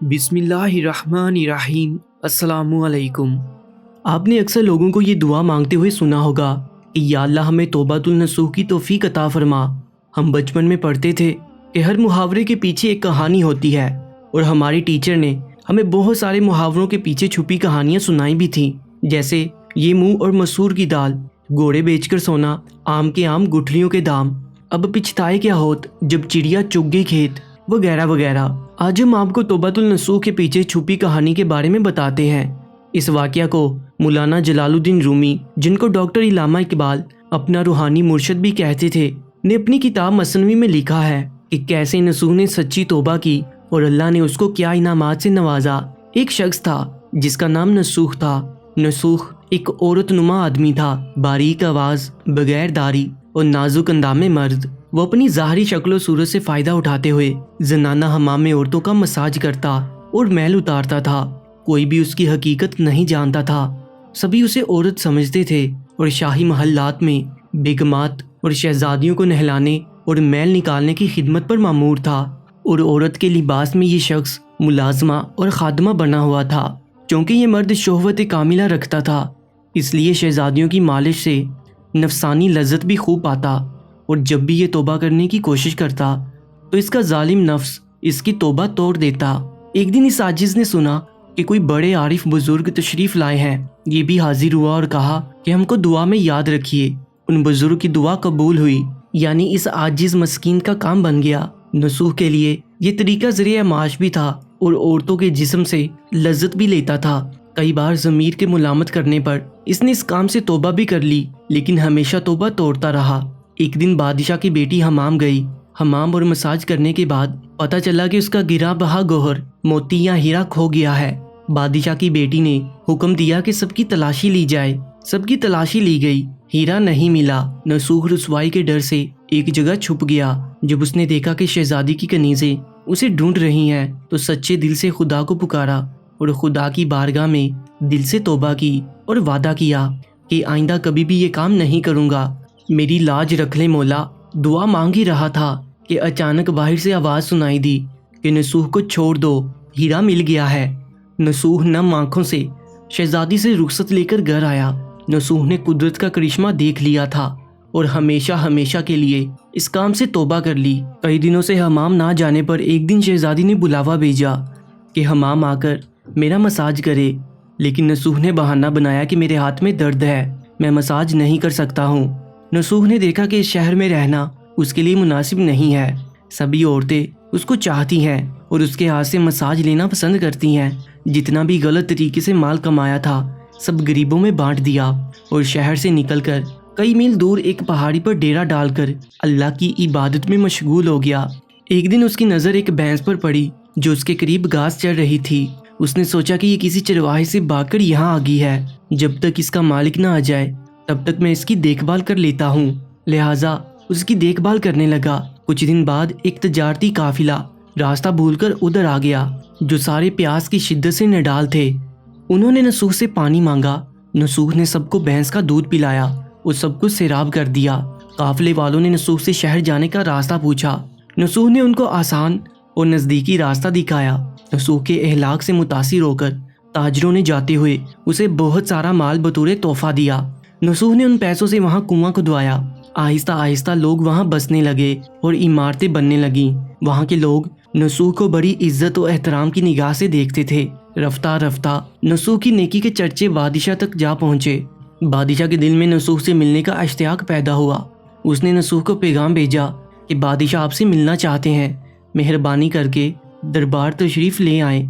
بسم اللہ الرحمن الرحیم۔ السلام علیکم۔ آپ نے اکثر لوگوں کو یہ دعا مانگتے ہوئے سنا ہوگا کہ یا اللہ ہمیں توبۃ النصوح کی توفیق عطا فرما۔ ہم بچپن میں پڑھتے تھے کہ ہر محاورے کے پیچھے ایک کہانی ہوتی ہے، اور ہماری ٹیچر نے ہمیں بہت سارے محاوروں کے پیچھے چھپی کہانیاں سنائی بھی تھیں، جیسے یہ منہ اور مسور کی دال، گھوڑے بیچ کر سونا، آم کے آم گٹھلیوں کے دام، اب پچھتائے کیا ہوت جب چڑیا چگ گئی کھیت، وغیرہ وغیرہ۔ آج ہم آپ کو توبۃ النصوح کے پیچھے چھپی کہانی کے بارے میں بتاتے ہیں۔ اس واقعہ کو مولانا جلال الدین رومی، جن کو ڈاکٹر علامہ اقبال اپنا روحانی مرشد بھی کہتے تھے، نے اپنی کتاب مثنوی میں لکھا ہے کہ کیسے نصوح نے سچی توبہ کی اور اللہ نے اس کو کیا انعامات سے نوازا۔ ایک شخص تھا جس کا نام نصوح تھا۔ نصوح ایک عورت نما آدمی تھا، باریک آواز، بغیر داڑھی اور نازک اندام مرد۔ وہ اپنی ظاہری شکل و صورت سے فائدہ اٹھاتے ہوئے زنانہ حمام میں عورتوں کا مساج کرتا اور میل اتارتا تھا۔ کوئی بھی اس کی حقیقت نہیں جانتا تھا، سبھی اسے عورت سمجھتے تھے اور شاہی محلات میں بیگمات اور شہزادیوں کو نہلانے اور میل نکالنے کی خدمت پر مامور تھا، اور عورت کے لباس میں یہ شخص ملازمہ اور خادمہ بنا ہوا تھا۔ چونکہ یہ مرد شہوت کاملہ رکھتا تھا، اس لیے شہزادیوں کی مالش سے نفسانی لذت بھی خوب پاتا، اور جب بھی یہ توبہ کرنے کی کوشش کرتا تو اس کا ظالم نفس اس کی توبہ توڑ دیتا۔ ایک دن اس عاجز نے سنا کہ کوئی بڑے عارف بزرگ تشریف لائے ہیں۔ یہ بھی حاضر ہوا اور کہا کہ ہم کو دعا میں یاد رکھیے۔ ان بزرگ کی دعا قبول ہوئی، یعنی اس عاجز مسکین کا کام بن گیا۔ نصوح کے لیے یہ طریقہ ذریعہ معاش بھی تھا اور عورتوں کے جسم سے لذت بھی لیتا تھا۔ کئی بار ضمیر کے ملامت کرنے پر اس نے اس کام سے توبہ بھی کر لی، لیکن ہمیشہ توبہ توڑتا رہا۔ ایک دن بادشاہ کی بیٹی حمام گئی۔ حمام اور مساج کرنے کے بعد پتہ چلا کہ اس کا گرا بہا گوہر، موتی یا ہیرا کھو گیا ہے۔ بادشاہ کی بیٹی نے حکم دیا کہ سب کی تلاشی لی جائے۔ سب کی تلاشی لی گئی، ہیرا نہیں ملا۔ نصوح رسوائی کے ڈر سے ایک جگہ چھپ گیا۔ جب اس نے دیکھا کہ شہزادی کی کنیزیں اسے ڈھونڈ رہی ہیں تو سچے دل سے خدا کو پکارا اور خدا کی بارگاہ میں دل سے توبہ کی اور وعدہ کیا کہ آئندہ کبھی بھی یہ کام نہیں کروں گا، میری لاج رکھ لے مولا۔ دعا مانگ ہی رہا تھا کہ اچانک باہر سے آواز سنائی دی کہ نصوح کو چھوڑ دو، ہیرا مل گیا ہے۔ نصوح نم آنکھوں سے شہزادی سے رخصت لے کر گھر آیا۔ نصوح نے قدرت کا کرشمہ دیکھ لیا تھا اور ہمیشہ ہمیشہ کے لیے اس کام سے توبہ کر لی۔ کئی دنوں سے حمام نہ جانے پر ایک دن شہزادی نے بلاوا بھیجا کہ حمام آ کر میرا مساج کرے، لیکن نصوح نے بہانہ بنایا کہ میرے ہاتھ میں درد ہے، میں مساج نہیں کر سکتا ہوں۔ نصوح نے دیکھا کہ اس شہر میں رہنا اس کے لیے مناسب نہیں ہے۔ سبھی عورتیں اس کو چاہتی ہیں اور اس کے ہاتھ سے مساج لینا پسند کرتی ہیں۔ جتنا بھی غلط طریقے سے مال کمایا تھا سب غریبوں میں بانٹ دیا، اور شہر سے نکل کر کئی میل دور ایک پہاڑی پر ڈیرا ڈال کر اللہ کی عبادت میں مشغول ہو گیا۔ ایک دن اس کی نظر ایک بھینس پر پڑی جو اس کے قریب گھاس چر رہی تھی۔ اس نے سوچا کہ یہ کسی چرواہے سے بھاگ کر یہاں آ گئی ہے، جب تک اس کا مالک نہ آ جائے تب تک میں اس کی دیکھ بھال کر لیتا ہوں۔ لہٰذا اس کی دیکھ بھال کرنے لگا۔ کچھ دن بعد ایک تجارتی قافلہ راستہ بھول کر ادھر آ گیا جو سارے پیاس کی شدت سے نڈال تھے۔ انہوں نے نصوح سے پانی مانگا۔ نصوح نے سب کو بھینس کا دودھ پلایا اور سب کو سیراب کر دیا۔ قافلے والوں نے نصوح سے شہر جانے کا راستہ پوچھا۔ نصوح نے ان کو آسان اور نزدیکی راستہ دکھایا۔ نصوح کے اخلاق سے متاثر ہو کر تاجروں نے جاتے ہوئے اسے بہت سارا مال بطور تحفہ دیا۔ نصوح نے ان پیسوں سے وہاں کنواں کھدوایا۔ آہستہ آہستہ لوگ وہاں بسنے لگے اور عمارتیں بننے لگیں۔ وہاں کے لوگ نصوح کو بڑی عزت و احترام کی نگاہ سے دیکھتے تھے۔ رفتہ رفتہ نصوح کی نیکی کے چرچے بادشاہ تک جا پہنچے۔ بادشاہ کے دل میں نصوح سے ملنے کا اشتیاق پیدا ہوا۔ اس نے نصوح کو پیغام بھیجا کہ بادشاہ آپ سے ملنا چاہتے ہیں، مہربانی کر کے دربار تشریف لے آئیں۔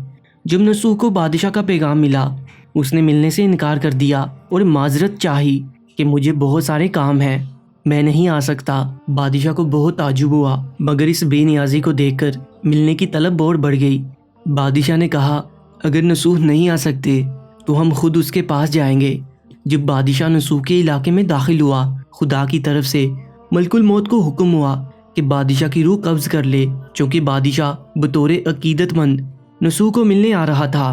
جب نصوح کو بادشاہ کا پیغام ملا اس نے ملنے سے انکار کر دیا اور معذرت چاہی کہ مجھے بہت سارے کام ہیں، میں نہیں آ سکتا۔ بادشاہ کو بہت تعجب ہوا، مگر اس بے نیازی کو دیکھ کر ملنے کی طلب اور بڑھ گئی۔ بادشاہ نے کہا اگر نصوح نہیں آ سکتے تو ہم خود اس کے پاس جائیں گے۔ جب بادشاہ نصوح کے علاقے میں داخل ہوا، خدا کی طرف سے ملک الموت کو حکم ہوا کہ بادشاہ کی روح قبض کر لے، چونکہ بادشاہ بطور عقیدت مند نصوح کو ملنے آ رہا تھا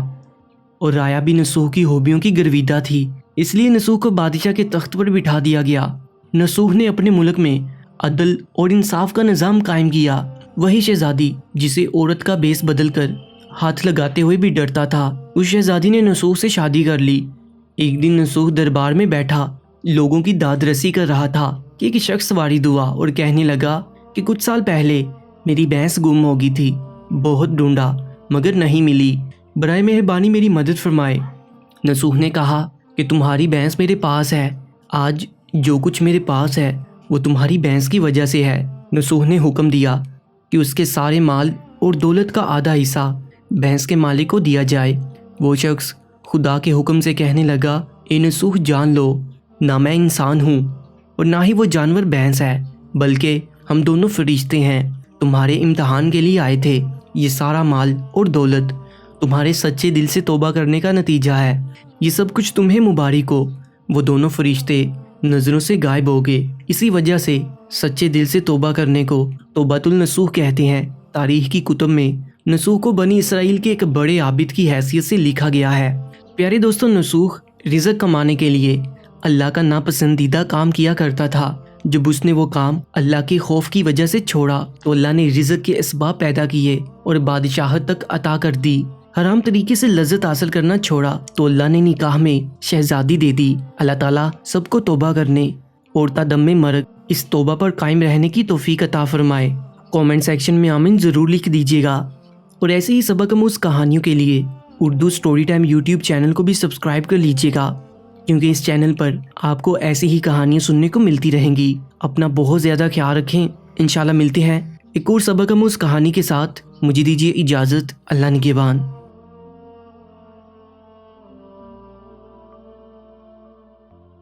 اور رایا بھی نصوح کی خوبیوں کی گرویدہ تھی، اس لیے نصوح کو بادشاہ کے تخت پر بٹھا دیا گیا۔ نصوح نے اپنے ملک میں عدل اور انصاف کا نظام قائم کیا۔ وہی شہزادی جسے عورت کا بیس بدل کر ہاتھ لگاتے ہوئے بھی ڈرتا تھا۔ اس شہزادی نے نسوخ سے شادی کر لی۔ ایک دن نسوخ دربار میں بیٹھا لوگوں کی داد رسی کر رہا تھا کہ ایک شخص وارد ہوا اور کہنے لگا کہ کچھ سال پہلے میری بھینس گم ہو گئی تھی، بہت ڈھونڈا مگر نہیں ملی، برائے مہربانی میری مدد فرمائے۔ نسوخ نے کہا کہ تمہاری بھینس میرے پاس ہے، آج جو کچھ میرے پاس ہے وہ تمہاری بھینس کی وجہ سے ہے۔ نسوخ نے حکم دیا کہ اس کے سارے مال اور دولت کا آدھا حصہ بھینس کے مالک کو دیا جائے۔ وہ شخص خدا کے حکم سے کہنے لگا، اے نسوخ جان لو، نہ میں انسان ہوں اور نہ ہی وہ جانور بھینس ہے، بلکہ ہم دونوں فرشتے ہیں، تمہارے امتحان کے لیے آئے تھے۔ یہ سارا مال اور دولت تمہارے سچے دل سے توبہ کرنے کا نتیجہ ہے، یہ سب کچھ تمہیں مبارک ہو۔ وہ دونوں فرشتے نظروں سے غائب ہو گئے۔ اسی وجہ سے سچے دل سے توبہ کرنے کو توبۃ النصوح کہتے ہیں۔ تاریخ کی کتب میں نصوح کو بنی اسرائیل کے ایک بڑے عابد کی حیثیت سے لکھا گیا ہے۔ پیارے دوستوں، نصوح رزق کمانے کے لیے اللہ کا ناپسندیدہ کام کیا کرتا تھا۔ جب اس نے وہ کام اللہ کے خوف کی وجہ سے چھوڑا تو اللہ نے رزق کے اسباب پیدا کیے اور بادشاہت تک عطا کر دی۔ حرام طریقے سے لذت حاصل کرنا چھوڑا تو اللہ نے نکاح میں شہزادی دے دی۔ اللہ تعالیٰ سب کو توبہ کرنے اور تادم میں مرگ اس توبہ پر قائم رہنے کی توفیق عطا فرمائے۔ کامنٹ سیکشن میں آمین ضرور لکھ دیجیے گا، اور ایسے ہی سبق آموز کہانیوں کے لیے Urdu story time YouTube channel کو بھی سبسکرائب کر لیجیے گا، کیونکہ اس چینل پر آپ کو ایسی ہی کہانیاں سننے کو ملتی رہیں گی۔ اپنا بہت زیادہ خیال رکھیں، انشاءاللہ ملتے ہیں ایک اور سبق آموز کہانی کے ساتھ۔ مجھے دیجیے اجازت، اللہ نگہبان۔